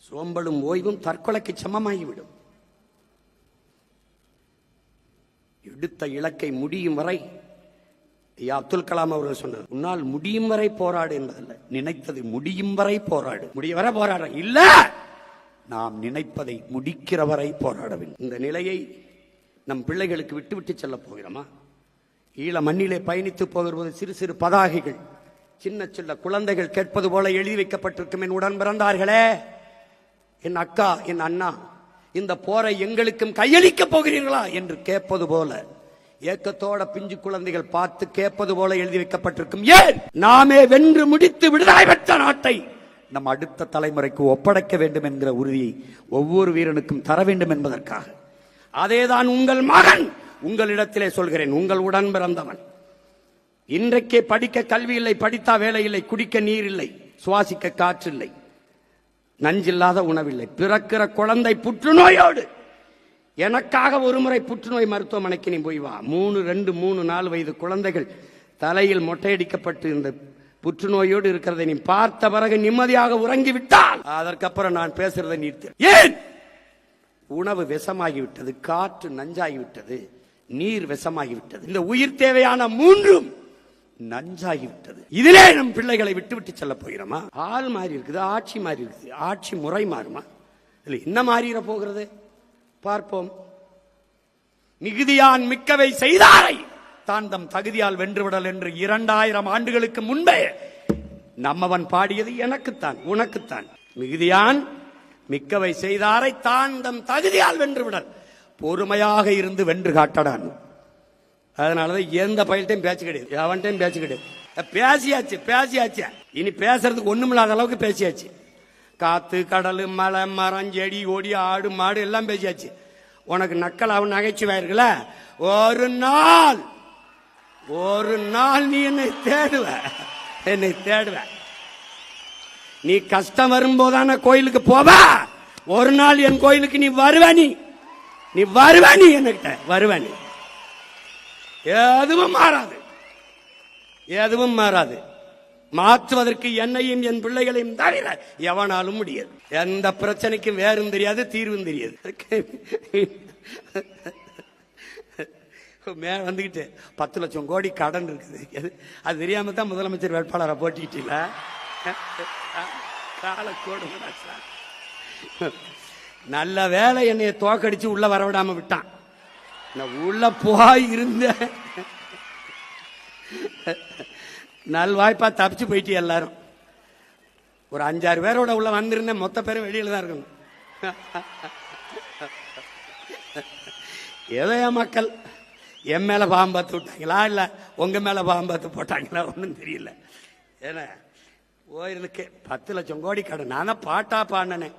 சோம்பலும் ஓய்வும் தற்கொலைக்கு சமமாகிவிடும். எடுத்த இலக்கை முடியும் வரை அப்துல் கலாம் அவர்கள் சொன்னார், உன்னால் முடியும் வரை போராடு என்பதல்ல, நினைத்தது முடியும் வரை போராடு. முடிய வரை போராட இல்ல, நாம் நினைப்பதை முடிக்கிற வரை போராட வேண்டும். இந்த நிலையை நம் பிள்ளைகளுக்கு விட்டு செல்ல போகிறோமா? ஈழ மண்ணிலே பயணித்து போகிறது சிறு சிறு பதாகைகள், சின்ன சின்ன குழந்தைகள் கேட்பது போல எழுதி வைக்கப்பட்டிருக்கும். என் உடன் பிறந்தார்களே, என் அக்கா, என் அண்ணா, இந்த போரை எங்களுக்கும் கையளிக்க போகிறீர்களா என்று கேட்பது போல, ஏக்கத்தோட பிஞ்சு குழந்தைகள் பார்த்து கேட்பது போல எழுதி வைக்கப்பட்டிருக்கும். ஏன்? நாமே வென்று முடித்து விடுதலை பெற்ற நாட்டை நம் அடுத்த தலைமுறைக்கு ஒப்படைக்க வேண்டும் என்கிற உறுதியை ஒவ்வொரு வீரனுக்கும் தர வேண்டும் என்பதற்காக. அதேதான் உங்கள் மகன் உங்களிடத்திலே சொல்கிறேன். உங்கள் உடன் பிறந்தவன் இன்றைக்கே படிக்க கல்வி இல்லை, படித்தா வேலை இல்லை, குடிக்க நீர் இல்லை, சுவாசிக்க காற்று இல்லை, நஞ்சில்லாத உணவில்லை, பிறக்கிற குழந்தை புற்றுநோயோடு. எனக்காக ஒரு முறை புற்றுநோய் மருத்துவமனைக்கு நீ போய் வா. 2, 3, 4 வயது குழந்தைகள் தலையில் மொட்டையடிக்கப்பட்டு இந்த புற்றுநோயோடு இருக்கிறதை நீ பார்த்த பிறகு நிம்மதியாக உறங்கிவிட்டால் அதற்கப்புறம் நான் பேசுறதை நிறுத்த. ஏன்? உணவு விஷமாகிவிட்டது, காற்று நஞ்சாகிவிட்டது, நீர் விஷமாகிவிட்டது, இந்த உயிர் தேவையான 3ம் நஞ்சாகிவிட்டது. இதிலே நம் பிள்ளைகளை விட்டு செல்ல போகிறோமா? ஆள் மாறி இருக்குது, ஆட்சி மாறி இருக்குது, ஆட்சி முறை மாறுமா? இல்ல என்ன மாறிட போகிறது பார்ப்போம். மிகுதியான் மிக்கவை செய்தாரை தான் தம் தகுதியால் வென்றுவிடல் என்று 2000 ஆண்டுகளுக்கு முன்பே நம்மவன் பாடியது எனக்குத்தான், உனக்குத்தான். மிகுதியான் மிக்கவை செய்தாரை தான் தம் தகுதியால் வென்றுவிடல், பொறுமையாக இருந்து வென்று காட்டடான். அதனாலதான் எந்த பயில்ட்டையும் பேச்சு கிடையாது, எவன்டையும் பேச்சு கிடையாது. பேசியாச்சு இனி பேசுறதுக்கு ஒண்ணுமில்லாத அளவுக்கு பேசியாச்சு. காத்து, கடல், மலை, மரம், செடி, கொடி, ஆடு, மாடு எல்லாம் பேசியாச்சு. உனக்கு நக்கலாவும் நகைச்சுவாயிருக்கல, ஒரு நாள் நீ என்னை தேடுவ. நீ கஷ்டம் வரும்போதான கோயிலுக்கு போவ, ஒரு நாள் என் கோயிலுக்கு நீ வருவ. என்கிட்ட வருவ. நீ எதுவும் மாறாது. மாற்றுவதற்கு என்னையும் என் பிள்ளைகளையும் தவிர எவனாலும் முடியாது. எந்த பிரச்சனைக்கும் வேறும் தெரியாது, தீர்வும் தெரியாது. மேல வந்துகிட்டு 10 லட்சம் கோடி கடன் இருக்குது, அது தெரியாம தான் முதலமைச்சர் வேட்பாளரை போட்டிக்கிட்டீங்கள. நல்ல வேலை என்னைய தோக்கடிச்சு உள்ள வரவிடாம விட்டான். உள்ள போய் இருந்த நல்வாய்ப்பா தப்பிச்சு போயிட்டு எல்லாரும். ஒரு 5-6 பேரோட உள்ள வந்திருந்தேன், மொத்த பேரும் வெளியில தான் இருக்கணும். ஏதோ என் மக்கள் என் மேல பாம்பாத்து விட்டாங்களா இல்ல உங்க மேல பாம்பாத்து போட்டாங்களா ஒன்னும் தெரியல. ஏன்னா ஓயிருக்கு 10 லட்சம் கோடி கடன். நான் தான் பாட்டா பாடினேன்,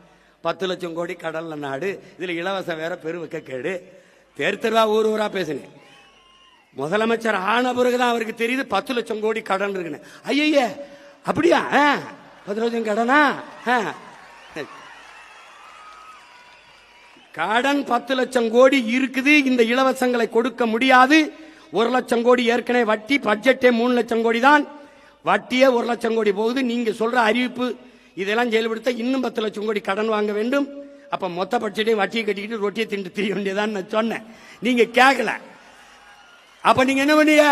10 லட்சம் கோடி கடல்ல நாடு, இதுல இலவசம் வேற பெருவிக்க கேடு. தெருவா ஊரா பேசினேன். முதலமைச்சர் ஆன பிறகுதான் அவருக்கு தெரியுது 10 லட்சம் கோடி கடன் இருக்குன்னு. ஐய அப்படியா? 10 லட்சம் கடனா? கடன் 10 லட்சம் கோடி இருக்குது. இந்த இலவசங்களை கொடுக்க முடியாது. 1 லட்சம் கோடி ஏற்கனவே வட்டி. பட்ஜெட்டே 3 லட்சம் கோடி தான், வட்டியே 1 லட்சம் கோடி போகுது. நீங்க சொல்ற அறிவிப்பு இதெல்லாம் செயல்படுத்த இன்னும் 10 லட்சம் கோடி கடன் வாங்க வேண்டும். அப்ப மொத்த பட்ஜெட்டையும் வட்டியை கட்டிக்கிட்டு ரொட்டியை திண்டு திரிய வேண்டியதான் நான் சொன்னேன். நீங்க கேட்கல. அப்ப நீங்க என்ன பண்ணீங்க?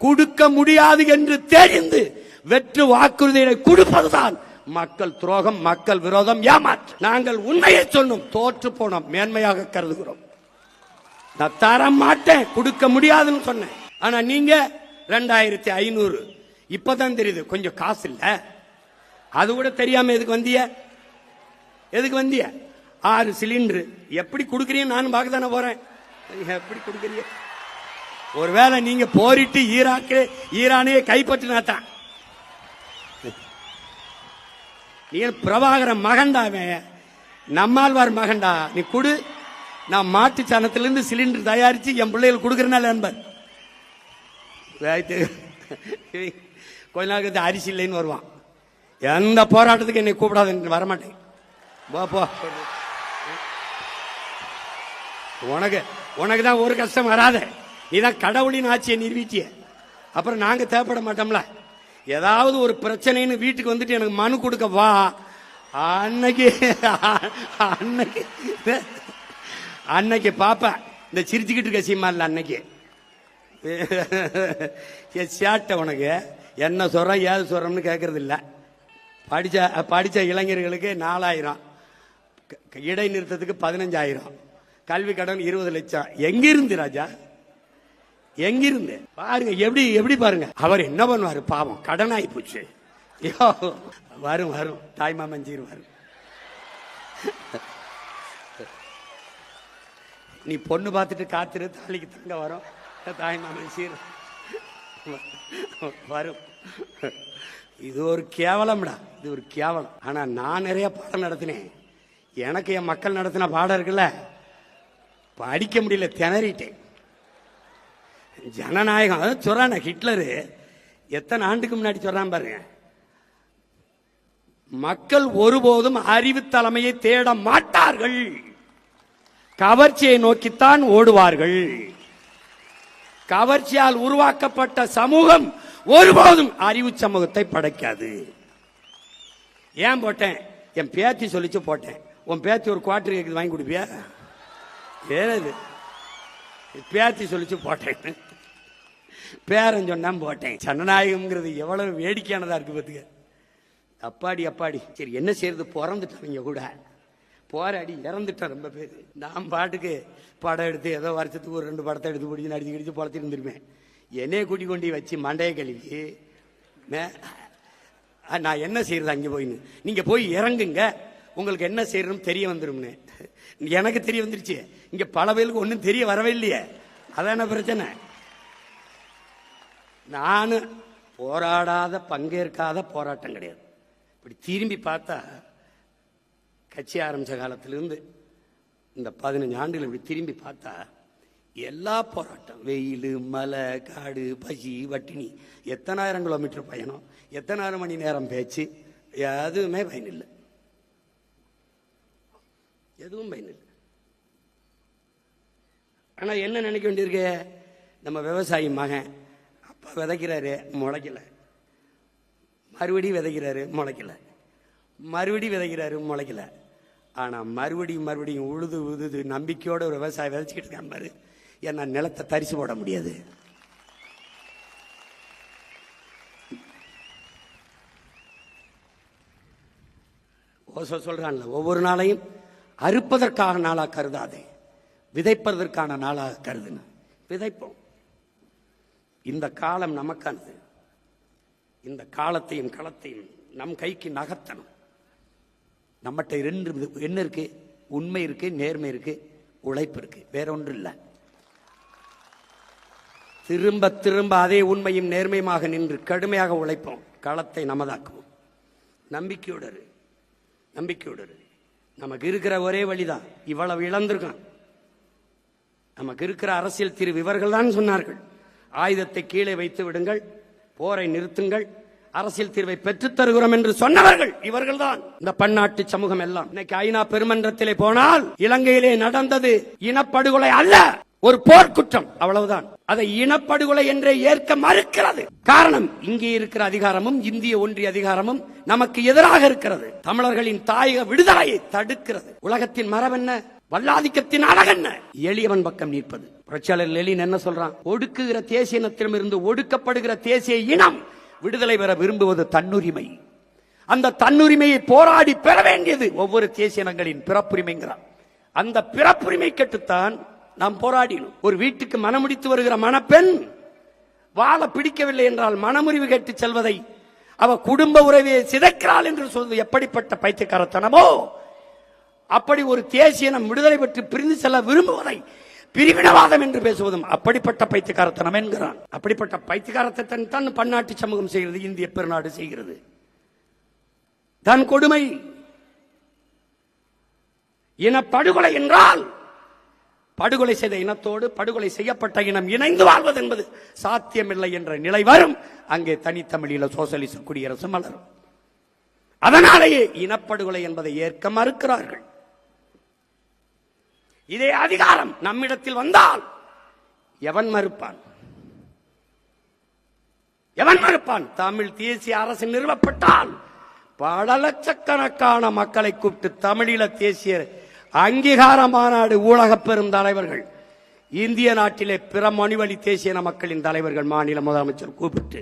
கொடுக்க முடியாது என்று தெரிந்து வெற்று வாக்குறுதியை கொடுப்பதுதான் மக்கள் துரோகம், மக்கள் விரோதம், ஏமாற்று. நாங்கள் உண்மையை சொன்னோம், தோற்று போனோம், மேன்மையாக கருதுகிறோம். நான் தர மாட்டேன், கொடுக்க முடியாதுன்னு சொன்னேன். ஆனா நீங்க 2500 இப்பதான் தெரியுது கொஞ்சம் காசு இல்ல. அது கூட தெரியாம எதுக்கு வந்திய? 6 சிலிண்டர் எப்படி கொடுக்கறீங்க? நானும் பார்க்க தானே போறேன். எப்படி கொடுக்கறீங்க? ஒருவேளை நீங்க போரிட்டு ஈரானையே கைப்பற்றினாத்தான். நீ பிரபாகரன் மகன்டாவே, நம்மாழ்வார் மகன்டா. நீ கொடு, நான் மாட்டு சாணத்திலிருந்து சிலிண்டர் தயாரிச்சு என் பிள்ளைகள் கொடுக்கறனால என்பர். கொஞ்ச நாளுக்கு அரிசி இல்லைன்னு வருவான். எந்த போராட்டத்துக்கு என்னை கூப்பிடாது, வரமாட்டேன். போ, உனக்கு தான் ஒரு கஷ்டம் வராத. நீதான் கடவுளின் ஆட்சியை நிரூபிச்சிய. அப்புறம் நாங்க தேவைப்பட மாட்டோம்ல. ஏதாவது ஒரு பிரச்சனைன்னு வீட்டுக்கு வந்துட்டு எனக்கு மனு கொடுக்க வா, அன்னைக்கு அன்னைக்கு அன்னைக்கு பாப்பா இந்த சிரிச்சுக்கிட்டு இருக்க சீமா இல்ல அன்னைக்கு சேட்டை உனக்கு என்ன சொல்றோம் ஏது சொல்றோம்னு கேட்கறது இல்ல. படிச்ச இளைஞர்களுக்கு 4000, இடை நிறுத்தத்துக்கு 15,000, கல்வி கடன் 20 லட்சம். எங்கிருந்து ராஜா, எங்கிருந்து பாருங்க, எப்படி எப்படி பாருங்க. அவர் என்ன பண்ணுவாரு பாவம், கடன் ஆகி போச்சு. வரும் வரும் தாய்மாமன் சீர் வரும். நீ பொண்ணு பார்த்துட்டு காத்துரு, தாலிக்கு தங்க வரும். தாய்மாமன் சீர் வரும். இது ஒரு கேவலம்டா, இது ஒரு கேவலம். ஆனா நான் நிறைய பாடம் நடத்தினேன். எனக்கு என் மக்கள் நடத்தின பாடம் இருக்குல்ல, படிக்க முடியல, திணறிட்டேன். ஜனநாயகம் அதான் சொல்றான. ஹிட்லரு எத்தனை ஆண்டுக்கு முன்னாடி சொல்றான் பாருங்க, மக்கள் ஒருபோதும் அறிவு தலைமையை தேட மாட்டார்கள், கவர்ச்சியை நோக்கித்தான் ஓடுவார்கள். கவர்ச்சியால் உருவாக்கப்பட்ட சமூகம் ஒருபோதும் அறிவு சமூகத்தை படைக்காது. ஏன் போட்டேன், என் பேத்தி சொல்லிச்சு போட்டேன். உன் பேத்தி ஒரு குவார்டர் கேக்குது, வாங்கி கொடுப்பியா? ஏது பேத்தி சொல்லிச்சு போட்டேன், பேரன் சொன்னா போட்டேன். ஜனநாயகம்ங்கிறது எவ்வளவு வேடிக்கையானதா இருக்கு பாத்துக்க. அப்பாடி அப்பாடி. சரி என்ன செய்யறது, பிறந்துட்டவங்க கூட போராடி இறந்துட்டேன் ரொம்ப பேர். நான் பாட்டுக்கு படம் எடுத்து ஏதோ வருஷத்துக்கு ஒரு 2 படத்தை எடுத்து பிடிச்சி நடிச்சு கிடிச்சு பொழச்சிட்டு இருந்திருப்பேன். என்னைய கூட்டி கொண்டு வச்சு மண்டையை கழுவி நான் என்ன செய்யறது அங்கே போயின்னு. நீங்க போய் இறங்குங்க, உங்களுக்கு என்ன செய்யறதுன்னு தெரிய வந்துரும்னு. எனக்கு தெரிய வந்துருச்சு, இங்க பல பேருக்கு ஒன்றும் தெரிய வரவே இல்லையே. அதான பிரச்சனை. நான் போராடாத பங்கேற்காத போராட்டம் கிடையாது. இப்படி திரும்பி பார்த்தா கட்சி ஆரம்பிச்ச காலத்திலிருந்து இந்த 15 ஆண்டுகள் இப்படி திரும்பி பார்த்தா எல்லா போராட்டம், வெயில், மலை, காடு, பசி, வட்டினி, எத்தனாயிரம் கிலோமீட்டர் பயணம், எத்தனாயிரம் மணி நேரம் பேச்சு, எதுவுமே பயனில்லை, எதுவும் பயனில்லை. ஆனா என்ன நினைக்க வேண்டியிருக்கு, நம்ம விவசாயி மகன் அப்பா விதைக்கிறாரு முளைக்கல, மறுபடியும் விதைக்கிறாரு முளைக்கல, மறுபடியும் விதைக்கிறாரு முளைக்கல. ஆனா மறுபடியும் உழுது உழுது நம்பிக்கையோட ஒரு விவசாயி விதைச்சுக்கிட்டு இருக்கான் பாரு. ஏன்னா நிலத்தை தரிசு போட முடியாது. சொல்றான்ல, ஒவ்வொரு நாளையும் அறுப்பதற்கான நாளா கருதாதே, விதைப்பதற்கான நாளாக கருதுன. விதைப்போம். இந்த காலம் நமக்கானது. இந்த காலத்தையும் களத்தையும் நம் கைக்கு நகர்த்தணும். நம்மகிட்ட 2 என்ன இருக்கு, உண்மை இருக்கு, நேர்மை இருக்கு, உழைப்பு இருக்கு, வேற ஒன்று இல்லை. திரும்ப திரும்ப அதே உண்மையும் நேர்மையுமாக நின்று கடுமையாக உழைப்போம், களத்தை நமதாக்குவோம். நம்பிக்கையோடு நம்பிக்கையோடு. நமக்கு இருக்கிற ஒரே வழிதான், இவ்வளவு இழந்திருக்கான். நமக்கு இருக்கிற அரசியல் தீர்வு இவர்கள் தான் சொன்னார்கள். ஆயுதத்தை கீழே வைத்து விடுங்கள், போரை நிறுத்துங்கள், அரசியல் தீர்வை பெற்றுத் தருகிறோம் என்று சொன்னவர்கள் இவர்கள் தான். இந்த பன்னாட்டு சமூகம் எல்லாம் இன்னைக்கு ஐநா பெருமன்றத்திலே போனால் இலங்கையிலே நடந்தது இனப்படுகொலை அல்ல, ஒரு போர்க்குற்றம், அவ்வளவுதான். அதை இனப்படுகொலை என்றே ஏற்க மறுக்கிறது. காரணம், இங்கே இருக்கிற அதிகாரமும் இந்திய ஒன்றிய அதிகாரமும் நமக்கு எதிராக இருக்கிறது. தமிழர்களின் தாயக விடுதலையை தடுக்கிறது. உலகத்தின் மரபென்ன, வல்லாதிக்கத்தின் அழகென்ன, எளியவன் பக்கம் நிற்பது. புரட்சியாளர் லெனின் என்ன சொல்றான், ஒடுக்குகிற தேசிய இனத்திடமிருந்து ஒடுக்கப்படுகிற தேசிய இனம் விடுதலை பெற விரும்புவது தன்னுரிமை. அந்த தன்னுரிமையை போராடி பெற வேண்டியது ஒவ்வொரு தேசிய இனங்களின் பிறப்புரிமைங்கிறான். அந்த பிறப்புரிமை கட்டுத்தான் நாம் போராடினோம். ஒரு வீட்டுக்கு மனமுடித்து வருகிற மணப்பெண் வாழ பிடிக்கவில்லை என்றால் மனமுறிவு கேட்டு செல்வதை அவ குடும்ப உறவை சிதைக்கிறாள் என்று சொல்வது எப்படிப்பட்ட பைத்தியக்காரத்தனமோ, அப்படி ஒரு தேசிய இனம் விடுதலை பெற்று பிரிந்து செல்ல விரும்புவதை பிரிவினவாதம் என்று பேசுவதும் அப்படிப்பட்ட பைத்தியக்காரத்தனம் என்கிறான். அப்படிப்பட்ட பைத்தியக்காரத்தை தான் பன்னாட்டு சமூகம் செய்கிறது, இந்திய பெருநாடு செய்கிறது. தன் கொடுமை. இனப்படுகொலை என்றால் படுகொலை செய்த இனத்தோடு படுகொலை செய்யப்பட்ட இனம் இணைந்து வாழ்வது என்பது சாத்தியமில்லை என்ற நிலை வரும். அங்கே தனித்தமிழீழ சோசலிச குடியரசு மலரும். அதனாலேயே இனப்படுகொலை என்பதை ஏற்க மறுக்கிறார்கள். இதே அதிகாரம் நம்மிடத்தில் வந்தால் எவன் மறுப்பான்? எவன் மறுப்பான்? தமிழ் தேசிய அரசு நிறுவப்பட்டால் பல லட்சக்கணக்கான மக்களை கூப்பிட்டு தமிழீழ தேசிய அங்கீகார மாநாடு ஊழக பெரும் தலைவர்கள், இந்திய நாட்டிலே பிற மொழிவழி தேசிய மக்களின் தலைவர்கள், மாநில முதலமைச்சர் கூப்பிட்டு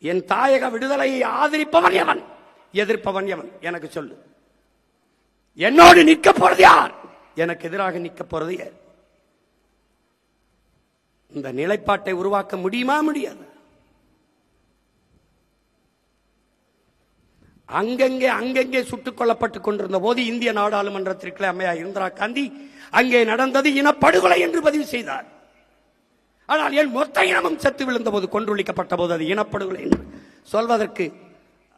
என் தாயக விடுதலையை ஆதரிப்பவன் எவன், எதிர்ப்பவன் எவன் எனக்கு சொல்லு. என்னோடு நிற்க போறது யார், எனக்கு எதிராக நிற்க போறது யார்? இந்த நிலைப்பாட்டை உருவாக்க முடியுமா? முடியாது. அங்கங்கே சுட்டுக் கொல்லப்பட்டுக் கொண்டிருந்த போது இந்திய நாடாளுமன்றத்திற்கு அம்மையார் இந்திரா காந்தி அங்கே நடந்தது இனப்படுகொலை என்று பதிவு செய்தார். ஆனால் என் மொத்த இனமும் செத்து விழுந்த போது, கொன்றொழிக்கப்பட்ட போது அது இனப்படுகொலை என்று சொல்வதற்கு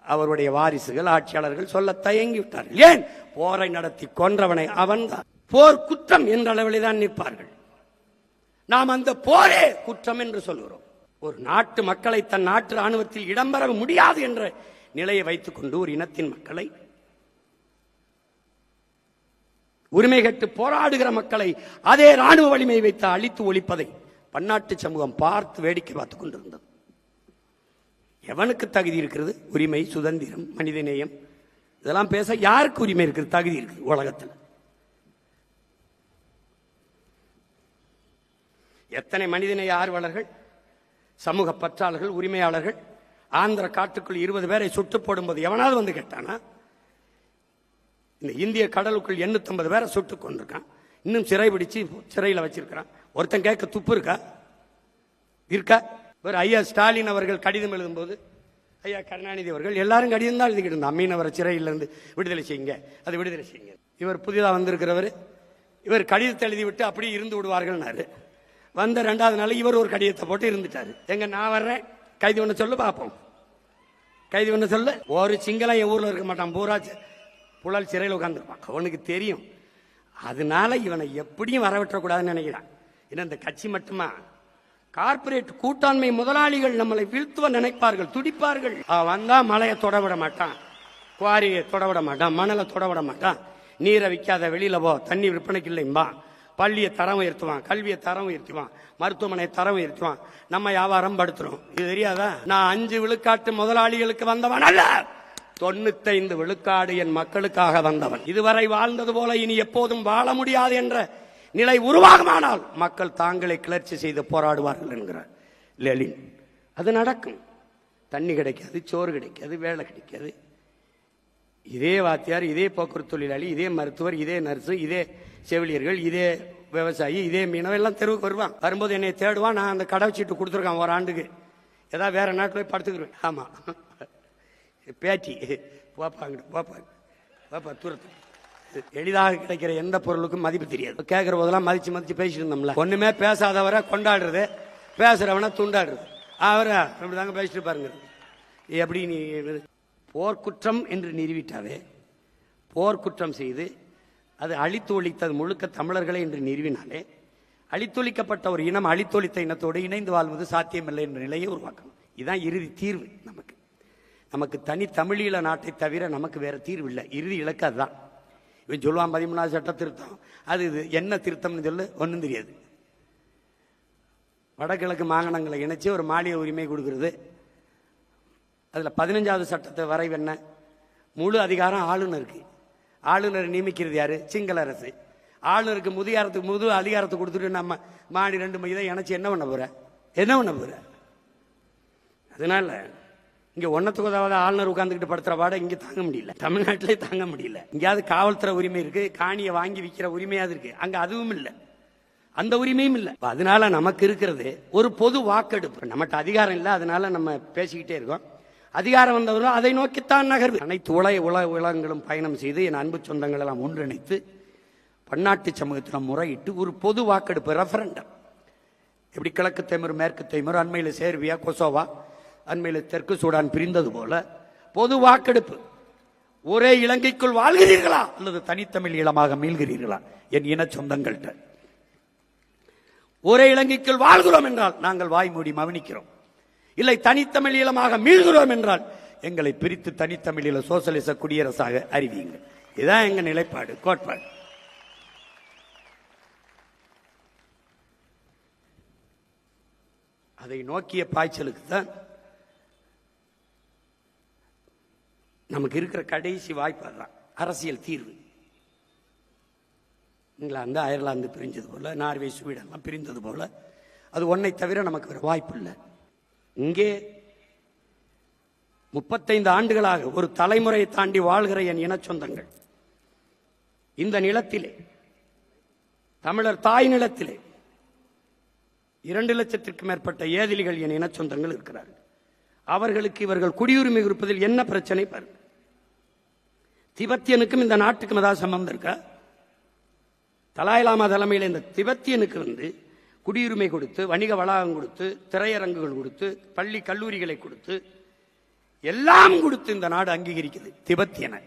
அவருடைய வாரிசுகள், ஆட்சியாளர்கள் சொல்ல தயங்கிவிட்டார்கள். ஏன்? போரை நடத்தி கொன்றவனை அவன்தான். போர் குற்றம் என்ற அளவில் தான் நிற்பார்கள். நாம் அந்த போரே குற்றம் என்று சொல்கிறோம். ஒரு நாட்டு மக்களை தன் நாட்டு ராணுவத்தில் இடம்பெற முடியாது என்ற நிலையை வைத்துக் கொண்டு ஒரு இனத்தின் மக்களை, உரிமை கேட்டு போராடுகிற மக்களை அதே ராணுவ வலிமை வைத்து அழித்து ஒழிப்பதை பன்னாட்டு சமூகம் பார்த்து வேடிக்கை பார்த்துக் கொண்டிருந்தது. எவனுக்கு தகுதி இருக்கிறது? உரிமை, சுதந்திரம், மனிதநேயம் இதெல்லாம் பேச யாருக்கு உரிமை இருக்குது, தகுதி இருக்குது உலகத்தில்? எத்தனை மனிதநேய ஆர்வலர்கள், சமூக பற்றாளர்கள், உரிமையாளர்கள் ஆந்திர காட்டுக்குள் 20 பேரை சுட்டு போடும்போது எவனாவது வந்து கேட்டானா? இந்த இந்திய கடலுக்குள் 850 பேரை சுட்டு கொண்டிருக்கான், இன்னும் சிறை பிடிச்சு சிறையில் வச்சிருக்கிறான். ஒருத்தன் கேட்க துப்பு இருக்கா? இருக்கா? ஐயா ஸ்டாலின் அவர்கள் கடிதம் எழுதும்போது, ஐயா கருணாநிதி அவர்கள் எல்லாரும் கடிதம் தான் எழுதிக்கிட்டு இருந்தா, மீனவரை சிறையிலிருந்து விடுதலை செய்யுங்க, அது விடுதலை செய்யுங்க. இவர் புதிதாக வந்திருக்கிறவர், இவர் கடிதத்தை எழுதிவிட்டு அப்படியே இருந்து விடுவார்கள்னாரு. வந்த 2வது நாள் இவர் ஒரு கடிதத்தை போட்டு இருந்துட்டாரு. எங்க நான் வர்றேன், கைது பண்ண சொல்லு பார்ப்போம், கைது பண்ண சொல்ல. ஒரு சிங்களம் என் ஊர்ல இருக்க மாட்டான், பூரா புழல் சிறையில் உட்காந்துருப்பான். அவனுக்கு தெரியும். அதனால இவனை எப்படியும் வரவிட்டக்கூடாதுன்னு நினைக்கிறான். ஏன்னா இந்த கட்சி மட்டுமா, கார்பரேட் கூட்டாண்மை முதலாளிகள் நம்மளை வீழ்த்துவ நினைப்பார்கள், துடிப்பார்கள். வந்தா மலையை தொடவிட மாட்டான், குவாரியை தொடவிட மாட்டான், மணலை தொடவிட மாட்டான், நீரை விற்காத வெளியில போ, தண்ணி விற்பனைக்கு இல்லைம்பா, பள்ளியை தரம் உயர்த்துவான், கல்வியை தரம் உயர்த்துவான், மருத்துவமனை தரம் உயர்த்துவான், நம்ம வியாபாரம் படுத்துறோம். இது தெரியாதா? நான் 5 விழுக்காட்டு முதலாளிகளுக்கு வந்தவன் அல்ல, 95 விழுக்காடு என் மக்களுக்காக வந்தவன். இதுவரை வாழ்ந்தது போல இனி எப்போதும் வாழ முடியாது என்ற நிலை உருவாகுமானால் மக்கள் தாங்களே கிளர்ச்சி செய்து போராடுவார்கள் என்கிறார் லெனின். அது நடக்கும். தண்ணி கிடைக்காது, சோறு கிடைக்காது, வேலை கிடைக்காது. இதே வாத்தியார், இதே போக்குவரத்து தொழிலாளி, இதே மருத்துவர், இதே நர்ஸு, இதே செவிலியர்கள், இதே விவசாயி, இதே மீனவ எல்லாம் தெருவுக்கு வருவான். வரும்போது என்னை தேடுவான். நான் அந்த கடை சீட்டு கொடுத்துருக்கான் ஒரு ஆண்டுக்கு, ஏதாவது வேற நாட்டில் போய் படுத்துக்குருவேன். ஆமா, பேட்டி போப்பாங்க, போப்பா தூரத்து. எளிதாக கிடைக்கிற எந்த பொருளுக்கும் மதிப்பு தெரியாது. கேட்கிற போதெல்லாம் மதிச்சு மதிச்சு பேசிட்டு இருந்தோம்ல. ஒண்ணுமே பேசாதவரை கொண்டாடுறது, பேசுறவனை துண்டாடுறது. அவரை அப்படிதாங்க பேசிட்டு பாருங்க. எப்படி நீ போர்க்குற்றம் என்று நிறுவிட்டாவே, போர்க்குற்றம் செய்து அது அழித்து ஒழித்தது முழுக்க தமிழர்களே என்று நிறுவினாலே, அழித்தொழிக்கப்பட்ட ஒரு இனம் அழித்தொழித்த இனத்தோடு இணைந்து வாழ்வது சாத்தியமில்லை என்ற நிலையை உருவாக்கணும். இதுதான் இறுதி தீர்வு. நமக்கு தனி தமிழீழ நாட்டை தவிர நமக்கு வேற தீர்வு இல்லை. இறுதி இலக்கு அதுதான். இவன் சொல்லுவான் 13வது சட்ட திருத்தம், அது இது என்ன திருத்தம்னு சொல்லு, ஒன்றும் தெரியாது. வடகிழக்கு மாகாணங்களை இணைச்சு ஒரு மாநில உரிமை கொடுக்கிறது. அதுல 15வது சட்டத்தை வரைவு என்ன? முழு அதிகாரம் ஆளுநருக்கு. ஆளுநர் நியமிக்கிறது யாரு? சிங்கள அரசு. ஆளுநருக்கு முழு அதிகாரத்தை கொடுத்துட்டு நம்ம மாநில 2 இதை இணைச்சு என்ன பண்ண போற? அதனால இங்க ஒன்னத்துக்கு உதவாத ஆளுநர் உட்கார்ந்துக்கிட்டு படுத்துற பாட இங்க தாங்க முடியல, தமிழ்நாட்டிலே தாங்க முடியல. இங்கேயாவது காவல்துறை உரிமை இருக்கு, காணியை வாங்கி விற்கிற உரிமையாவது இருக்கு, அங்க அதுவும் இல்லை, அந்த உரிமையும் இல்லை. அதனால நமக்கு இருக்கிறது ஒரு பொது வாக்கெடுப்பு. நம்மகிட்ட அதிகாரம் இல்லை, அதனால நம்ம பேசிக்கிட்டே இருக்கோம். அதிகாரம் வந்தவர்கள் அதை நோக்கித்தான் நகர்வு. அனைத்து உலகங்களும் பயணம் செய்து என் அன்பு சொந்தங்கள் எல்லாம் ஒன்றிணைத்து பன்னாட்டு சமூகத்தில் முறையிட்டு ஒரு பொது வாக்கெடுப்பு, ரெஃபரண்டம். எப்படி கிழக்கு தைமூர், மேற்கு தைமூர், அண்மையில் சேர்பியா, கொசோவா, அண்மையில் தெற்கு சூடான் பிரிந்தது போல பொது வாக்கெடுப்பு. ஒரே இலங்கைக்குள் வாழ்கிறீர்களா அல்லது தனித்தமிழ் ஈழமாக மீள்கிறீர்களா? என் இன சொந்தங்கள்கிட்ட ஒரே இலங்கைக்குள் வாழ்கிறோம் என்றால் நாங்கள் வாய் மூடி மௌனிக்கிறோம். இல்லை தனித்தமிழ் ஈழமாக மீள்கிறோம் என்றால் எங்களை பிரித்து தனித்தமிழீழ சோசலிச குடியரசாக அறிவியுங்கள். இதுதான் எங்க நிலைப்பாடு, கோட்பாடு. அதை நோக்கிய பாய்ச்சலுக்கு தான் நமக்கு இருக்கிற கடைசி வாய்ப்பு அதுதான், அரசியல் தீர்வு. இங்கிலாந்து அயர்லாந்து பிரிஞ்சது போல, நார்வே ஸ்வீடன்லாம் பிரிந்தது போல, அது ஒன்றை தவிர நமக்கு வேற வாய்ப்பு இல்லை. இங்கே 35 ஆண்டுகளாக ஒரு தலைமுறையை தாண்டி வாழ்கிற என் இன சொந்தங்கள் இந்த நிலத்திலே, தமிழர் தாய் நிலத்திலே 2 லட்சத்திற்கும் மேற்பட்ட ஏதிலிகள் என் இன சொந்தங்கள் இருக்கிறார்கள். அவர்களுக்கு இவர்கள் குடியுரிமை இருப்பதில் என்ன பிரச்சனை பாருங்க. திபெத்தியனுக்கும் இந்த நாட்டுக்கும் ஏதாவது சம்பந்தம் இருக்கா? தலாய்லாமா தலைமையில் இந்த திபெத்தியனுக்கு குடியுரிமை கொடுத்து, வணிக வளாகம் கொடுத்து, திரையரங்குகள் கொடுத்து, பள்ளி கல்லூரிகளை கொடுத்து, எல்லாம் கொடுத்து இந்த நாடு அங்கீகரிக்குது திபெத்தியனை.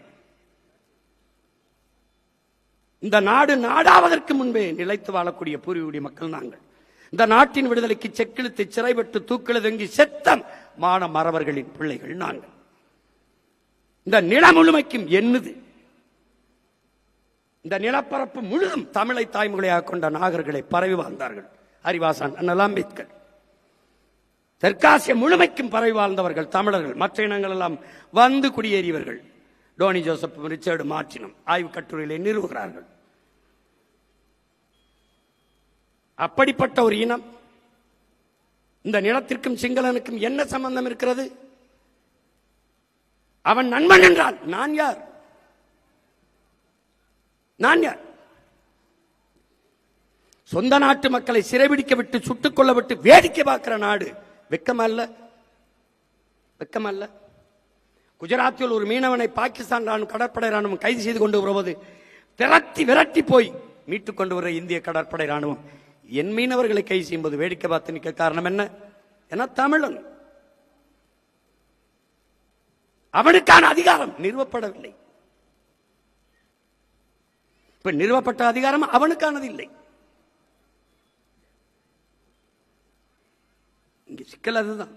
இந்த நாடு நாடாவதற்கு முன்பே நிலைத்து வாழக்கூடிய பூர்வீகுடி மக்கள் நாங்கள். இந்த நாட்டின் விடுதலைக்கு செக்கிழுத்து சிறைப்பட்டு தூக்கிலதங்கி செத்தம் மான மறவர்களின் பிள்ளைகள் நாங்கள். இந்த நில முழுமைக்கும் என்னது, இந்த நிலப்பரப்பு முழுதும் தமிழை தாய்மொழியாக கொண்ட நாகர்களை பரவி வாழ்ந்தார்கள். அறிவாசான் அண்ணல் அம்பேத்கர். தெற்காசிய முழுமைக்கும் பரவி வாழ்ந்தவர்கள் தமிழர்கள். மற்ற இனங்கள் எல்லாம் வந்து குடியேறியவர்கள். டோனி ஜோசப், ரிச்சர்டு மார்டினும் ஆய்வு கட்டுரையிலே நிறுவுகிறார்கள். அப்படிப்பட்ட ஒரு இனம், இந்த நிலத்திற்கும் சிங்களனுக்கும் என்ன சம்பந்தம் இருக்கிறது? அவன் நண்பன் என்றால் நான் யார்? நான் யார்? சொந்த நாட்டு மக்களை சிறைபிடிக்க விட்டு, சுட்டுக் கொள்ள விட்டு வேடிக்கை பார்க்கிற நாடு வெக்கமல்ல? வெக்கமல்ல? குஜராத்தில் ஒரு மீனவனை பாகிஸ்தான் ராணுவம், கடற்படை ராணுவம் கைது செய்து கொண்டு வருவது, விரட்டி போய் மீட்டுக் கொண்டு வர இந்திய கடற்படை ராணுவம் என் மீனவர்களை கைது செய்யும்போது வேடிக்கை பார்த்து நிற்க காரணம் என்ன? என தமிழன். அவனுக்கான அதிகாரம் நிறுவப்படவில்லை. இப்ப நிறுவப்பட்ட அதிகாரம் அவனுக்கானது இல்லை. இங்க சிக்கல் அதுதான்.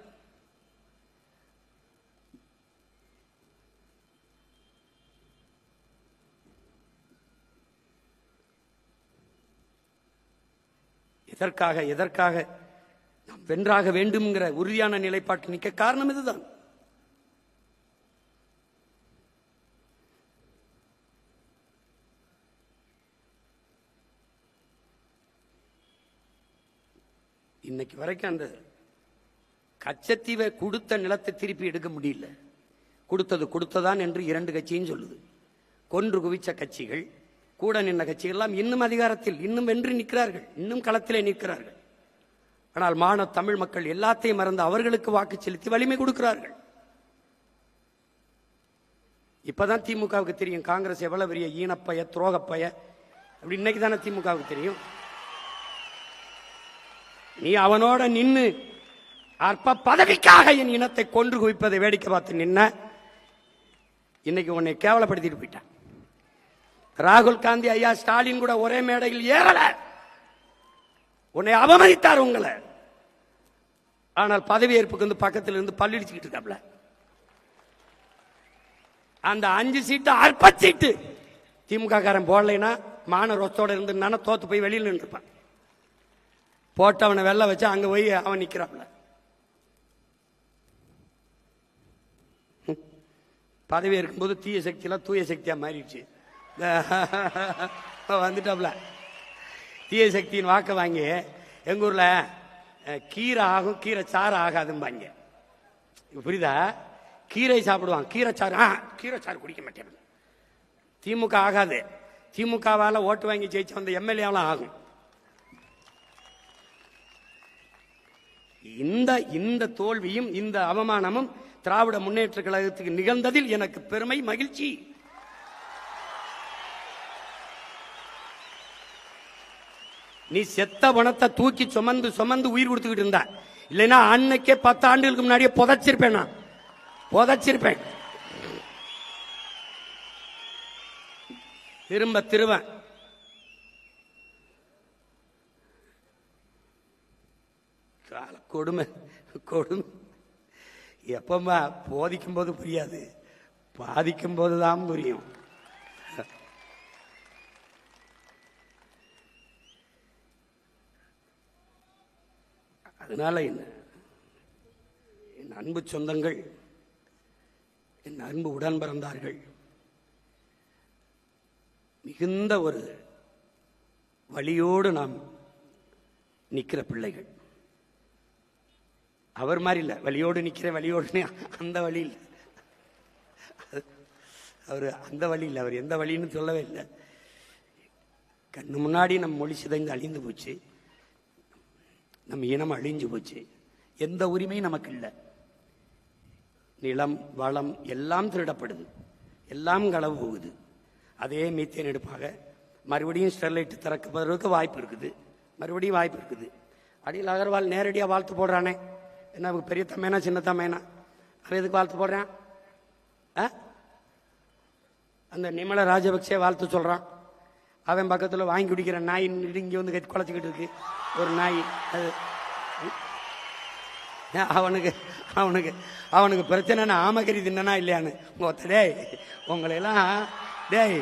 எதற்காக நாம் வென்றாக வேண்டும்ங்கிற உறுதியான நிலைப்பாட்டு நிற்க காரணம் இதுதான். இன்னைக்கு வரைக்கும் அந்த கச்சத்தீவை கொடுத்த நிலத்தை திருப்பி எடுக்க முடியல. கொடுத்ததான் என்று 2 கட்சியும் சொல்லுது. கொன்று குவிச்ச கட்சிகள், கூட நின்ற கட்சிகள் எல்லாம் இன்னும் அதிகாரத்தில், இன்னும் வென்று நிற்கிறார்கள், இன்னும் களத்திலே நிற்கிறார்கள். ஆனால் மான தமிழ் மக்கள் எல்லாத்தையும் மறந்து அவர்களுக்கு வாக்கு செலுத்தி வலிமை கொடுக்கிறார்கள். இப்பதான் திமுகவுக்கு தெரியும் காங்கிரஸ் எவ்வளவு பெரிய ஈனப்பய, துரோகப்பய அப்படி. இன்னைக்கு தானே திமுகவுக்கு தெரியும். நீ அவனோட நின்னு அற்ப பதவிக்காக என் இனத்தை கொன்று குவிப்பதை வேடிக்கை பார்த்து நின்ன, இன்னைக்கு உன்னை கேவலப்படுத்திட்டு போயிட்டான். ராகுல் காந்தி ஐயா, ஸ்டாலின் கூட ஒரே மேடையில் ஏறல, உன்னை அவமதித்தார் உங்களை. ஆனால் பதவி ஏற்புக்கு பக்கத்தில் இருந்து பல்லிடிச்சுக்கிட்டு இருக்காப்ல. அந்த 5 சீட்டு அற்ப சீட்டு திமுக காரன் போடலைன்னா மான ரொத்தோட இருந்து தோத்து போய் வெளியில் நின்றுப்பான். போட்டவனை வெள்ள வச்சு அங்க போய் அவன் நிக்கிறாப்ல. பதவி இருக்கும்போது தீய சக்தியெல்லாம் தூய சக்தியா மாறிடுச்சு. வந்துட்டாப்ல. தீய சக்தியின் வாக்க வாங்கி எங்க ஊர்ல கீரை ஆகும், கீரை சாறு ஆகாதும்பாங்க. புரியுதா? கீரை சாப்பிடுவான், கீரை சாறு குடிக்க மாட்டேன். திமுக ஆகாது. திமுகவால ஓட்டு வாங்கி ஜெயிச்சு வந்த எம்எல்ஏலாம் ஆகும். இந்த தோல்வியும் இந்த அவமானமும் திராவிட முன்னேற்ற கழகத்துக்கு நிகழ்ந்ததில் எனக்கு பெருமை, மகிழ்ச்சி. நீ செத்த பணத்தை தூக்கி சுமந்து உயிர் கொடுத்துக்கிட்டு இருந்தா, இல்லைன்னா அன்னைக்கே 10 ஆண்டுகளுக்கு முன்னாடியே புதைச்சிருப்பேன். நான் புதைச்சிருப்பேன். திருவேன். கொடுமை எப்பமா போதிக்கும் போது புரியாது, பாதிக்கும் போதுதான் புரியும். அதனால என்ன, என் அன்பு சொந்தங்கள், என் அன்பு உடன் பிறந்தார்கள் மிகுந்த ஒரு வழியோடு நாம் நிற்கிற பிள்ளைகள். அவர் மாதிரி இல்லை, வழியோடு நிற்கிற வழியோடு அந்த வழி இல்லை. அவர் அந்த வழி இல்லை, அவர் எந்த வழின்னு சொல்லவே இல்லை. கண்ணு முன்னாடி நம் மொழி சிதைந்து அழிந்து போச்சு, நம் இனம் அழிஞ்சு போச்சு. எந்த உரிமையும் நமக்கு இல்லை. நிலம் வளம் எல்லாம் திருடப்படுது, எல்லாம் களவு போகுது. அதே மீத்தேன் எடுப்பாக மறுபடியும் ஸ்டெர்லைட் திறக்கப்படுறதுக்கு வாய்ப்பு இருக்குது, மறுபடியும் வாய்ப்பு இருக்குது. அடியில் அகர்வால் நேரடியாக வாழ்த்து போடுறானே, என்ன பெரிய தம்மைனா சின்ன தம்மைனா, அவன் எதுக்கு வாழ்த்து போடுறான்? அந்த நிமல ராஜபக்சே வாழ்த்து சொல்றான். அவன் பக்கத்தில் வாங்கி குடிக்கிற நாய் இங்கே வந்து கட்டி குலைச்சிக்கிட்டு இருக்கு ஒரு நாய். அது அவனுக்கு அவனுக்கு அவனுக்கு பிரச்சனைனா ஆமக்கறி தின்னா இல்லையான்னு ஒத்த டேய் உங்களையெல்லாம் டேய்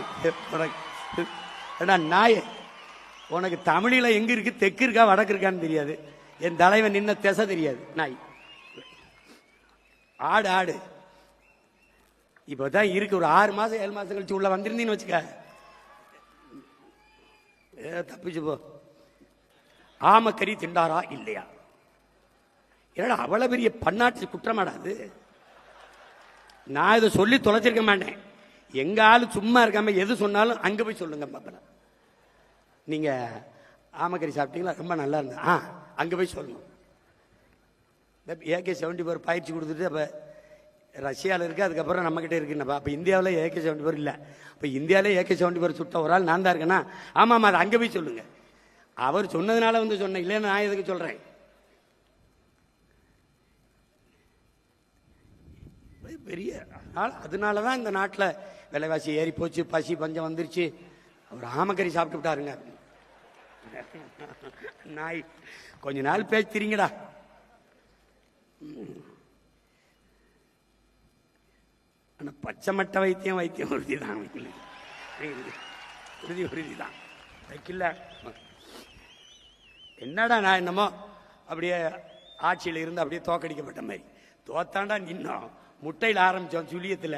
நாய் உனக்கு தமிழில் எங்க இருக்கு, தெற்கு இருக்கா வடக்கு இருக்கான்னு தெரியாது. என் தலைவன் நின்ன திசை தெரியாது. நாய் ஆடு ஆடு இப்பதான் இருக்கு. ஒரு 6 மாசம் 7 மாசம் கழிச்சு உள்ள வந்திருந்தீன்னு வச்சுக்க, தப்பிச்சு போ. ஆமக்கறி திண்டாரா இல்லையா? ஏன்னா அவ்வளவு பெரிய பன்னாட்டு குற்றமாடாது. நான் இதை சொல்லி தொலைச்சிருக்க மாட்டேன். எங்க ஆளு சும்மா இருக்காம எது சொன்னாலும் அங்க போய் சொல்லுங்க பாப்பல. நீங்க ஆமக்கறி சாப்பிட்டீங்களா, ரொம்ப நல்லா இருந்தா அங்க போய் சொல்லணும். AK-74 பயிற்சி கொடுத்துட்டு அப்ப ரஷ்யாவில் இருக்கு, அதுக்கப்புறம் நம்ம கிட்ட இருக்குன்னப்பா. அப்ப இந்தியாவில் AK-74 இல்லை. அப்ப இந்தியாவிலே AK-74 சுட்ட ஒரு ஆள் நான் தான் இருக்கேன்னா, ஆமா ஆமா அதை அங்க போய் சொல்லுங்க. அவர் சொன்னதுனால வந்து சொன்னேன், இல்லைன்னு நான் எதுக்கு சொல்றேன்? பெரிய அதனாலதான் இந்த நாட்டில் விலைவாசி ஏறி போச்சு, பசி பஞ்சம் வந்துருச்சு. அவர் ஆமக்கறி சாப்பிட்டு விட்டாருங்க. நாய் கொஞ்ச நாள் பேசுறீங்கடா. ஆனா பச்சை மட்ட வைத்தியம் உறுதிதான், உறுதிதான் வைக்கல. என்னடா நான் என்னமோ அப்படியே ஆட்சியில் இருந்து அப்படியே தோக்கடிக்கப்பட்ட மாதிரி தோத்தாண்டா. இன்னும் முட்டையில் ஆரம்பிச்சோம், சுழியத்தில்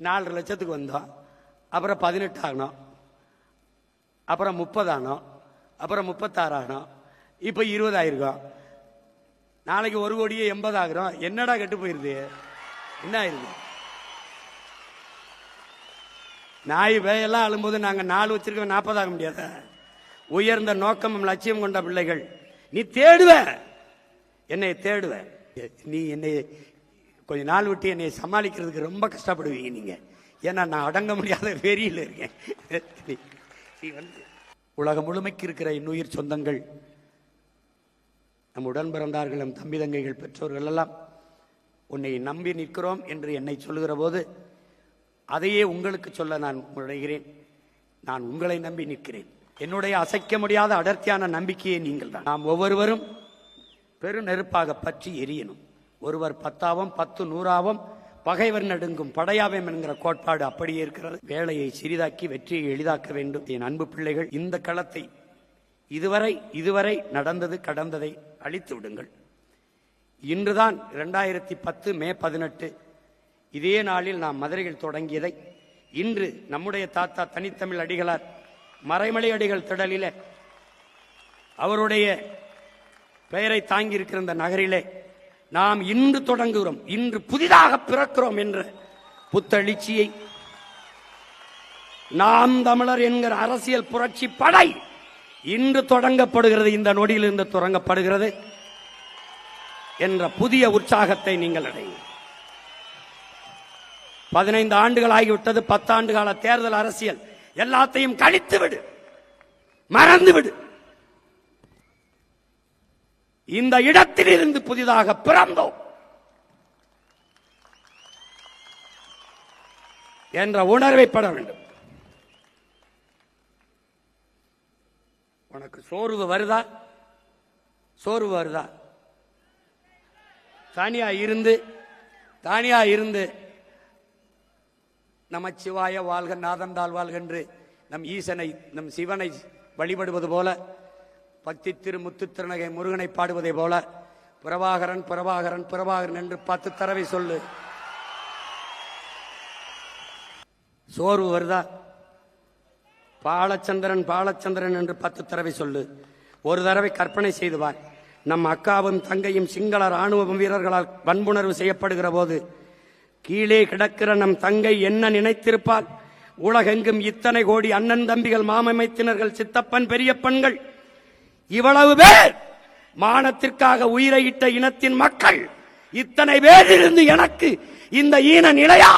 4 லட்சத்துக்கு வந்தோம், அப்புறம் 18 ஆகணும், அப்புறம் 30 ஆனோம், அப்புறம் 36 ஆகணும், இப்போ 20 ஆயிருக்கோம். நாளைக்கு 1,80,00,000 ஆகிறோம். என்னடா கெட்டு போயிருது? என்ன ஆயிருது? நாய் வேயெல்லாம் அழும்போது நாங்கள் 4 வச்சிருக்கோம், 40 ஆக முடியாத. உயர்ந்த நோக்கமும் லட்சியம் கொண்ட பிள்ளைகள். நீ தேடுவ, என்னை தேடுவ. நீ என்னை கொஞ்ச நாள் விட்டு என்னை சமாளிக்கிறதுக்கு ரொம்ப கஷ்டப்படுவீங்க நீங்க. ஏன்னா நான் அடங்க முடியாத வெறியில் இருக்கேன். உலகம் முழுமைக்கு இருக்கிற இன்னுயிர் சொந்தங்கள், நம் உடன் பிறந்தார்கள், நம் தம்பி தங்கைகள், பெற்றோர்கள் எல்லாம் உன்னை நம்பி நிற்கிறோம் என்று என்னை சொல்லுகிற போது அதையே உங்களுக்கு சொல்ல நான் முனைகிறேன். நான் உங்களை நம்பி நிற்கிறேன். என்னுடைய அசைக்க முடியாத அடர்த்தியான நம்பிக்கையை நீங்கள் தான். நாம் ஒவ்வொருவரும் பெரு நெருப்பாக பற்றி எரியணும். ஒருவர் 10ஆவும் 10 100ஆவும் பகைவர் நடுங்கும் படையாவேம் என்கிற கோட்பாடு அப்படியே இருக்கிறது. வேலையை சிறிதாக்கி வெற்றியை எளிதாக்க வேண்டும். என் அன்பு பிள்ளைகள், இந்த களத்தை இதுவரை நடந்தது கடந்ததை அழித்து விடுங்கள். இன்றுதான் 2010 மே 18 இதே நாளில் நாம் மதுரையில் தொடங்கியதை இன்று நம்முடைய தாத்தா தனித்தமிழ் அடிகளார் மறைமலை அடிகள் திடலிலே அவருடைய பெயரை தாங்கி இருக்கிற இந்த நகரிலே நாம் இன்று தொடங்குகிறோம். இன்று புதிதாக பிறக்கிறோம் என்ற புத்தெழுச்சியை நாம் தமிழர் என்கிற அரசியல் புரட்சி படை இன்று தொடங்கப்படுகிறது, இந்த நொடியில் இருந்து தொடங்கப்படுகிறது என்ற புதிய உற்சாகத்தை நீங்கள் அடையுங்கள். 15 ஆண்டுகள் ஆகிவிட்டது. 10 ஆண்டு கால தேர்தல் அரசியல் எல்லாத்தையும் கழித்து விடு, மறந்து விடு. இந்த இடத்தில் இருந்து புதிதாக பிறந்தோம் என்ற உணர்வை பெற வேண்டும். உனக்கு சோர்வு வருதா? தனியா இருந்து நமச்சிவாய வாழ்க நாதந்தாள் வாழ்க என்று நம் ஈசனை நம் சிவனை வழிபடுவது போல, பக்தி திருமுத்து திருநகை முருகனை பாடுவதை போல பிரபாகரன் பிரபாகரன் பிரபாகரன் என்று 10 தடவை சொல்லு. சோர்வு வருதா? பாலச்சந்திரன் பாலச்சந்திரன் என்று 10 தடவை சொல்லு. ஒரு தடவை கற்பனை செய்துவார். நம் அக்காவும் தங்கையும் சிங்கள ராணுவ வீரர்களால் வன்புணர்வு செய்யப்படுகிற போது கீழே கிடக்கிற நம் தங்கை என்ன நினைத்திருப்பால்? உலகெங்கும் இத்தனை கோடி அண்ணன் தம்பிகள், மாமமைத்தினர்கள், சித்தப்பன், பெரியப்பன்கள், இவ்வளவு பேர் மானத்திற்காக உயிரையிட்ட இனத்தின் மக்கள், இத்தனை பேர் இருந்து எனக்கு இந்த ஈன நிலையா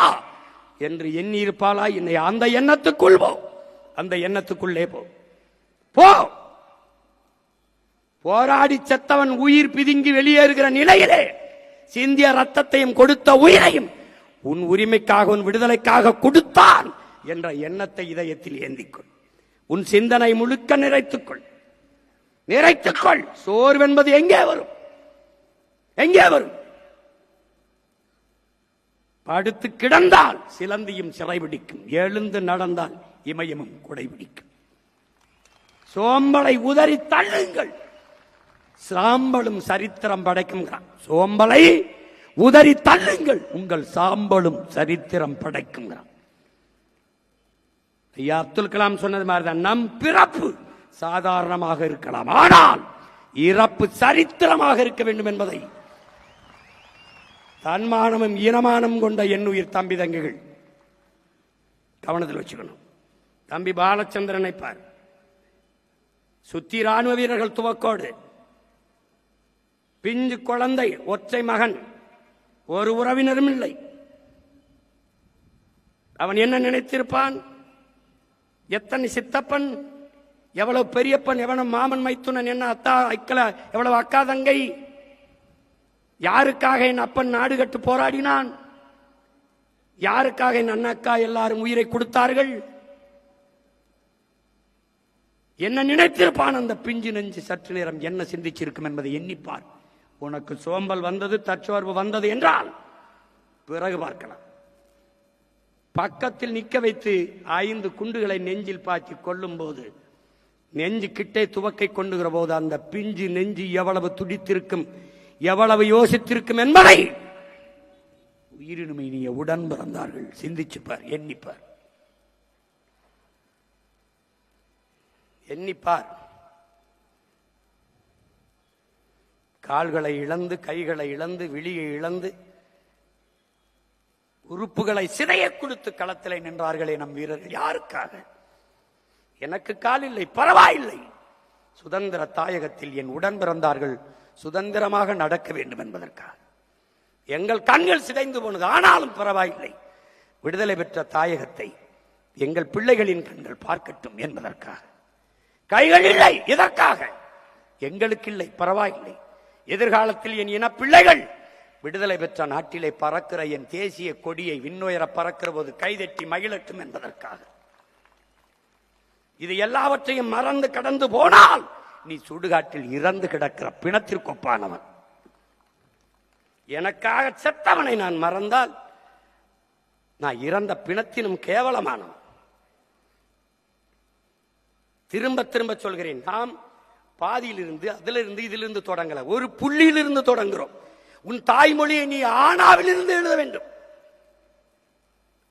என்று எண்ணி இருப்பாளா? என்னை அந்த எண்ணத்துக்குள் போ, அந்த எண்ணத்துக்குள்ளே போ. போராடி செத்தவன் உயிர் பிதுங்கி வெளியேறுகிற நிலையிலே சிந்திய ரத்தத்தையும் கொடுத்த உயிரையும் உன் உரிமைக்காக, உன் விடுதலைக்காக கொடுத்தான் என்ற எண்ணத்தை இதயத்தில் ஏந்திக்கொள். உன் சிந்தனை முழுக்க நிறைத்துக்கொள். சோர்வென்பது எங்கே வரும்? எங்கே வரும்? படுத்து கிடந்தால் சிலந்தியும் சிறைபிடிக்கும், எழுந்து நடந்தால் இமயமும் குடைபிடிக்கும். சோம்பலை உதறி தள்ளுங்கள், சாம்பலும் சரித்திரம் படைக்கும். சோம்பலை உதறி தள்ளுங்கள், உங்கள் சாம்பலும் சரித்திரம் படைக்கும். ஐயா அப்துல் கலாம் சொன்னது மாதிரிதான், நம் பிறப்பு சாதாரணமாக இருக்கலாம், ஆனால் இறப்பு சரித்திரமாக இருக்க வேண்டும் என்பதை தன்மானமும் ஈனமானம் கொண்ட என்னுயிர் தம்பி தங்கைகள் கவனத்தில் வச்சுக்கணும். தம்பி பாலச்சந்திரனை பார், சுத்தி ராணுவ வீரர்கள் துவக்கோடு, பிஞ்சு குழந்தை, ஒற்றை மகன், ஒரு உறவினரும் இல்லை. அவன் என்ன நினைத்திருப்பான்? எத்தனை சித்தப்பன், எவ்வளவு பெரியப்பன், எவ்வளவு மாமன் மைத்துனன், என்ன அத்தா அக்கல, எவ்வளவு அக்கா தங்கை, யாருக்காக என் அப்பன் நாடு கட்டு போராடினான், யாருக்காக என் அண்ணா எல்லாரும் உயிரை கொடுத்தார்கள், என்ன நினைத்திருப்பான் அந்த பிஞ்சு நெஞ்சு சற்று நேரம் என்ன சிந்திச்சிருக்கும் என்பதை எண்ணிப்பார். உனக்கு சோம்பல் வந்தது, தற்சோர்வு வந்தது என்றால் பிறகு பார்க்கலாம். பக்கத்தில் நிக்க வைத்து 5 குண்டுகளை நெஞ்சில் பாய்ச்சி கொள்ளும் போது, நெஞ்சு கிட்டே துவக்கை கொண்டுகிற போது அந்த பிஞ்சு நெஞ்சு எவ்வளவு துடித்திருக்கும், எவ்வளவு யோசித்திருக்கும் என்பதை உயிரினுமை நீ உடன் பிறந்தார்கள் சிந்திச்சுப்பார், எண்ணிப்பார், எண்ணிப்பார். கால்களை இழந்து, கைகளை இழந்து, விழியை இழந்து, உறுப்புகளை சிதைய கொடுத்து களத்திலே நின்றார்களே நம் வீரர்கள். யாருக்காக? எனக்கு கால் இல்லை, பரவாயில்லை, சுதந்திர தாயகத்தில் என் உடன் பிறந்தார்கள் சுதந்திரமாக நடக்க வேண்டும் என்பதற்காக. எங்கள் கண்கள் சிதைந்து போனது, ஆனாலும் பரவாயில்லை, விடுதலை பெற்ற தாயகத்தை எங்கள் பிள்ளைகளின் கண்கள் பார்க்கட்டும் என்பதற்காக. கைகள் இல்லை, இதற்காக. எங்களுக்கு இல்லை, பரவாயில்லை, எதிர்காலத்தில் என் இன பிள்ளைகள் விடுதலை பெற்ற நாட்டிலே பறக்கிற என் தேசிய கொடியை விண்ணுயர பறக்கிற போது கைதட்டி மகிழட்டும் என்பதற்காக. இது எல்லாவற்றையும் மறந்து கடந்து போனால் நீ சுடுகாட்டில் இறந்து கிடக்கிற பிணத்திற்கொப்பானவன். எனக்காக செத்தவனை நான் மறந்தால் நான் இறந்த பிணத்தினும் கேவலமானவன். திரும்ப திரும்ப சொல்கிறேன், நாம் பாதியிலிருந்து, அதிலிருந்து, இதிலிருந்து தொடங்கல, ஒரு புள்ளியிலிருந்து தொடங்குகிறோம். உன் தாய்மொழியை நீ ஆனாவிலிருந்து எழுத வேண்டும்.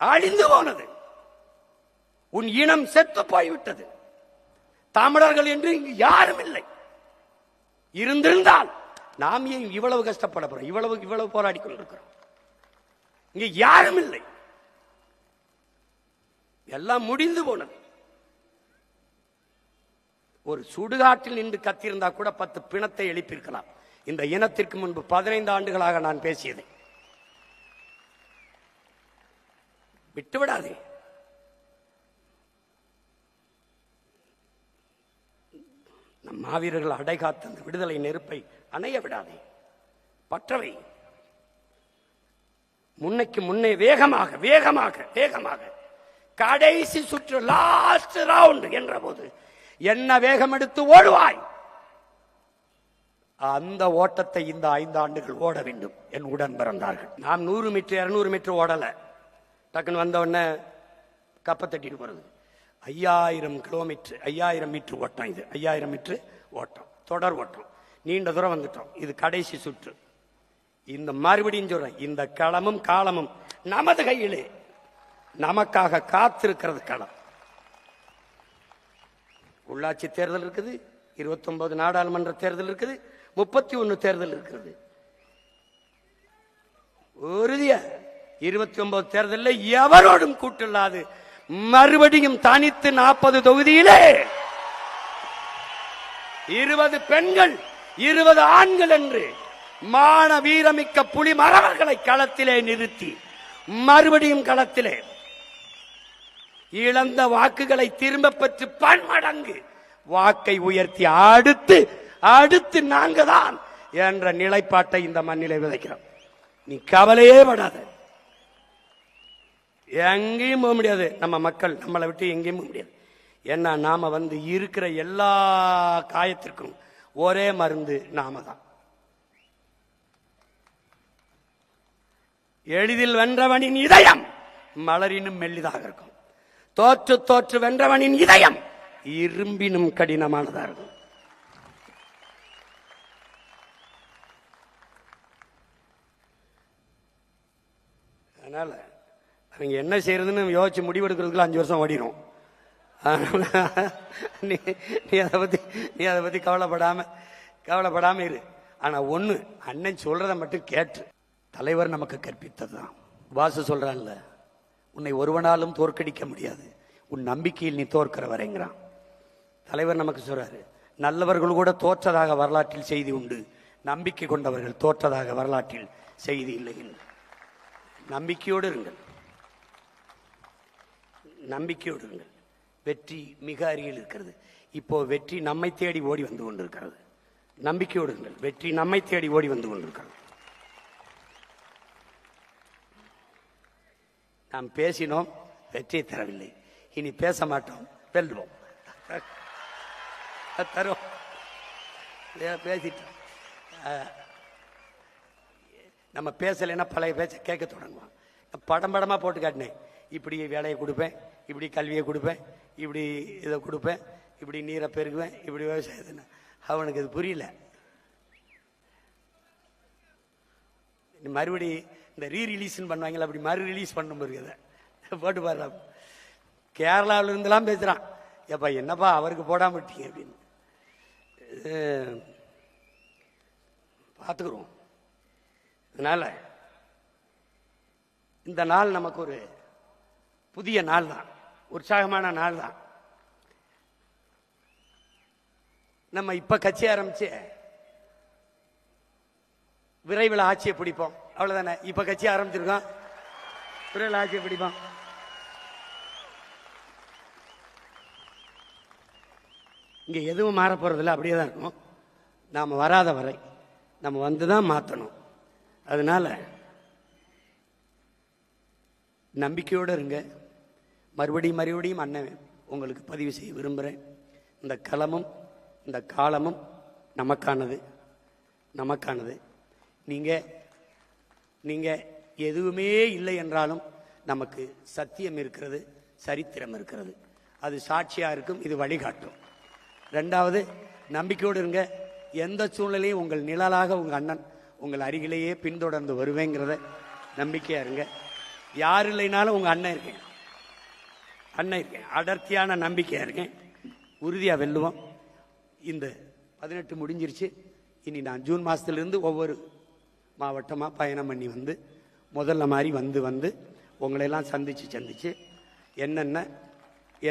அழிந்து போனது, உன் இனம் செத்து போய்விட்டது. தமிழர்கள் என்று இங்கு யாரும் இல்லை. இருந்திருந்தால் நாம் ஏன் இவ்வளவு கஷ்டப்பட போறோம், இவ்வளவு போராடி கொண்டிருக்கிறோம்? இங்க யாரும் இல்லை, எல்லாம் முடிந்து போனது. ஒரு சுடுகாட்டில் நின்று கத்திருந்தா கூட 10 பிணத்தை எழுப்பியிருக்கலாம். இந்த இனத்திற்கு முன்பு 15 ஆண்டுகளாக நான் பேசியதை விட்டுவிடாதே. நம் மாவீரர்கள் அடைகாத்த அந்த விடுதலை நெருப்பை அணைய விடாதே, பற்றவை. முன்னைக்கு முன்னே வேகமாக வேகமாக வேகமாக கடைசி சுற்று, லாஸ்ட் ரவுண்ட் என்ற போது என்ன வேகம் எடுத்து ஓடுவாய், அந்த ஓட்டத்தை இந்த 5 ஆண்டுகள் ஓட வேண்டும் என் உடன் பிறந்தார்கள். நாம் 100 மீட்டர் 200 மீட்டர் ஓடல, டக்குன்னு வந்த உடனே கப்ப தட்டிட்டு போறது. 5000 கிலோமீட்டர், 5000 மீட்டர் ஓட்டம். இது 5000 மீட்டர் ஓட்டம், தொடர் ஓட்டம், நீண்ட தூரம் வந்துட்டோம். இது கடைசி சுற்று. இந்த மறுபடியும் சொல்றேன், இந்த களமும் காலமும் நமது கையிலே. நமக்காக காத்திருக்கிறது களம். உள்ளாட்சி தேர்தல் இருக்குது, 29 நாடாளுமன்ற தேர்தல் இருக்குது, 31 தேர்தல் இருக்கிறது. உறுதியா 29 தேர்தலில் எவரோடும் கூட்டில்லாது மறுபடியும் தனித்து 40 தொகுதியிலே 20 பெண்கள் 20 ஆண்கள் என்று மான வீரமிக்க புலி மறவர்களை களத்திலே நிறுத்தி மறுபடியும் களத்திலே இழந்த வாக்குகளை திரும்ப பெற்று பன்மடங்கு வாக்கை உயர்த்தி அடுத்து நாங்க தான் என்ற நிலைப்பாட்டை இந்த மண்ணிலே விதைக்கிறோம். நீ கவலையே படாத, எங்கேயும் போக முடியாது. நம்ம மக்கள் நம்மளை விட்டு எங்கேயும் போக முடியாது. ஏன்னா நாம இருக்கிற எல்லா காயத்திற்கும் ஒரே மருந்து நாம தான். எளிதில் வென்றவனின் இதயம் மலரினும் மெல்லிதாக இருக்கும். தோற்று வென்றவனின் இதயம் இரும்பினும் கடினமானதா இருக்கும். அதனால அவங்க என்ன செய்யறதுன்னு யோசிச்சு முடிவெடுக்கிறதுக்குள்ள 5 வருஷம் ஓடிடும். நீ அதை பத்தி கவலைப்படாம இரு. ஆனா ஒண்ணு, அண்ணன் சொல்றதை மட்டும் கேட்டு. தலைவர் நமக்கு கற்பித்ததுதான். வாசு சொல்றான்ல, உன்னை ஒருவனாலும் தோற்கடிக்க முடியாது, உன் நம்பிக்கையில் நீ தோற்கிற வரைங்கிறான். தலைவர் நமக்கு சொல்றாரு, நல்லவர்கள் கூட தோற்றதாக வரலாற்றில் செய்தி உண்டு, நம்பிக்கை கொண்டவர்கள் தோற்றதாக வரலாற்றில் செய்தி இல்லை. நம்பிக்கையோடு இருங்கள், நம்பிக்கையோடு இருங்கள். வெற்றி மிக அருகில் இருக்கிறது. இப்போ வெற்றி நம்மை தேடி ஓடி வந்து கொண்டிருக்கிறது. நம்பிக்கையோடு இருங்கள், வெற்றி நம்மை தேடி ஓடி வந்து கொண்டிருக்கிறது. நாம் பேசினோம், வெற்றியை தரவில்லை. இனி பேச மாட்டோம், வெல்வோம், தரும். பேசிட்டோம். நம்ம பேசலைன்னா பழைய பேச்ச கேட்க தொடங்குவோம். படமா போட்டு காட்டினேன், இப்படி வேலையை கொடுப்பேன், இப்படி கல்வியை கொடுப்பேன், இப்படி இதை கொடுப்பேன், இப்படி நீரை பெருக்குவேன், இப்படி விவசாயத்தை. அவனுக்கு இது புரியல. மறுபடி இந்த ரீரிலீஸ் பண்ணுவாங்களா, அப்படி மறு ரிலீஸ் பண்ண முடியுது. போட்டு பாரு, கேரளாவில் இருந்தெல்லாம் பேசுறான். ஏப்பா என்னப்பா அவருக்கு போடாம விட்டீங்க அப்படின்னு. பார்த்துக்கிறோம். அதனால இந்த நாள் நமக்கு ஒரு புதிய நாள் தான், உற்சாகமான நாள் தான். நம்ம இப்ப கட்சி ஆரம்பிச்சு விரைவில் ஆட்சியை பிடிப்போம், அவ்வளவுதானே. இப்ப கட்சி ஆரம்பிச்சிருக்கோம், விரைவில் ஆட்சியை பிடிப்போம். இங்க எதுவும் மாற போறதில்ல, அப்படியே தான் இருக்கும். நாம வராத வரை நம்ம வந்துதான் மாற்றணும். அதனால நம்பிக்கையோடு இருங்க. மறுபடியும் அண்ணன் உங்களுக்கு பதிவு செய்ய விரும்புகிறேன். இந்த களமும் இந்த காலமும் நமக்கானது. நீங்க எதுவுமே இல்லை என்றாலும் நமக்கு சத்தியம் இருக்கிறது, சரித்திரம் இருக்கிறது. அது சாட்சியா இருக்கும், இது வழிகாட்டும். 2வது, நம்பிக்கையோடு இருங்க. எந்த சூழ்நிலையும் உங்கள் நிழலாக உங்க அண்ணன் உங்கள் அருகிலேயே பின்தொடர்ந்து வருவேங்கிறத நம்பிக்கையா இருங்க. யார் இல்லைனாலும் உங்க அண்ணன் இருக்கேன், அடர்த்தியான நம்பிக்கையா இருக்கேன். உறுதியா வெல்லுவோம். இந்த 18 முடிஞ்சிருச்சு. இனி நான் ஜூன் மாசத்திலிருந்து ஒவ்வொரு மாவட்டமா பயணம் பண்ணி முதல்ல மாதிரி வந்து உங்களையெல்லாம் சந்திச்சு என்னென்ன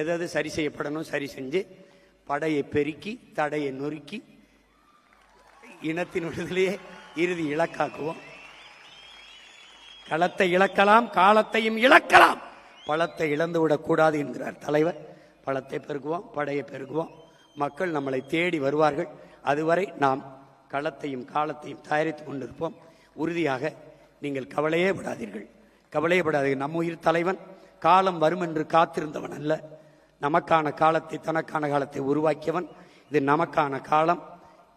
எது சரி செய்யப்படணும் சரி செஞ்சு படையை பெருக்கி தடையை நொறுக்கி இனத்தின் விடுதலையே இறுதி இலக்காக்குவோம். களத்தை இழக்கலாம், காலத்தையும் இழக்கலாம், பழத்தை இழந்து விடக்கூடாது என்கிறார் தலைவர். பழத்தை பெருக்குவோம், படையை பெருக்குவோம். மக்கள் நம்மளை தேடி வருவார்கள். அதுவரை நாம் களத்தையும் காலத்தையும் தயாரித்துக் கொண்டிருப்போம். உறுதியாக நீங்கள் கவலையே படாதீர்கள். நம்ம உயிர் தலைவன் காலம் வரும் என்று காத்திருந்தவன் அல்ல. நமக்கான காலத்தை, தனக்கான காலத்தை உருவாக்கியவன். இது நமக்கான காலம்,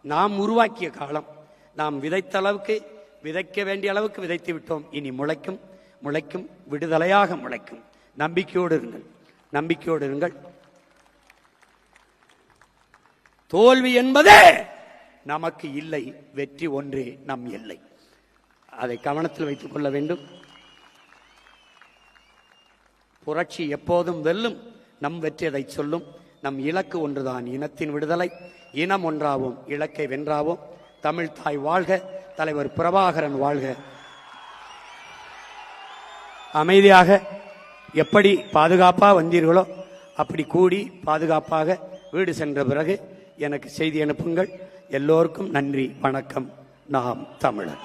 நாம் உருவாக்கிய காலம். நாம் விதைத்த அளவுக்கு, விதைக்க வேண்டிய அளவுக்கு விதைத்து விட்டோம். இனி முளைக்கும், விடுதலையாக முளைக்கும். நம்பிக்கையோடு இருங்கள். தோல்வி என்பதே நமக்கு இல்லை, வெற்றி ஒன்றே நம் எல்லை. அதை கவனத்தில் வைத்துக் கொள்ள வேண்டும். புரட்சி எப்போதும் வெல்லும். நம் வெற்றி அதை சொல்லும். நம் இலக்கு ஒன்றுதான், இனத்தின் விடுதலை. இனம் ஒன்றாவோம், இலக்கை வென்றாவோம். தமிழ் தாய் வாழ்க, தலைவர் பிரபாகரன் வாழ்க. அமைதியாக எப்படி பாதுகாப்பா வந்தீர்களோ அப்படி கூடி பாதுகாப்பாக வீடு சென்ற பிறகு எனக்கு செய்தி அனுப்புங்கள். எல்லோருக்கும் நன்றி, வணக்கம். நாம் தமிழர்.